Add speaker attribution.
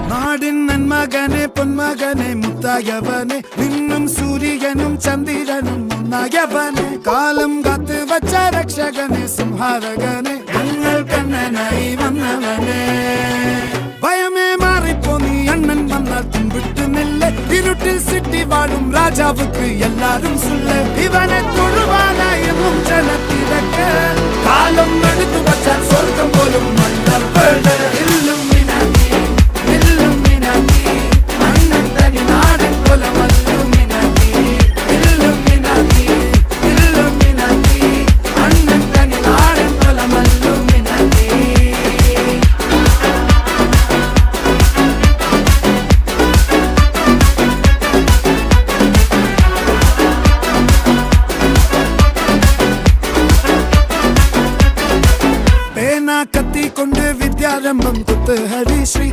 Speaker 1: നാടിൻ നന്മകനെ പൊന്മകനെ മുത്തായവനെ നിന്നും സൂര്യനും ചന്ദ്രനും ഒന്നായവനെ കാലം കാത്ത് വച്ച രക്ഷകനെ സംഹാരകനെ ഞങ്ങൾ കണ്ണനായി വന്നവനെ ഭയമേ മാറിപ്പോ നീ അണ്ണൻ വന്നാൽ തുമ്പിട്ടുന്നില്ല ഇരുട്ടിൽ സിറ്റി വാഴും രാജാവുക്ക് എല്ലാരും സുല്ല ഇവനെ തൊഴുവാനായും ജനത്തിരക്ക് കാലം എടുത്തു വച്ചാൽ സ്വർഗം പോലും കത്തി കൊണ്ട് വിദ്യാരംഭം കുത്ത് ഹരി ശ്രീ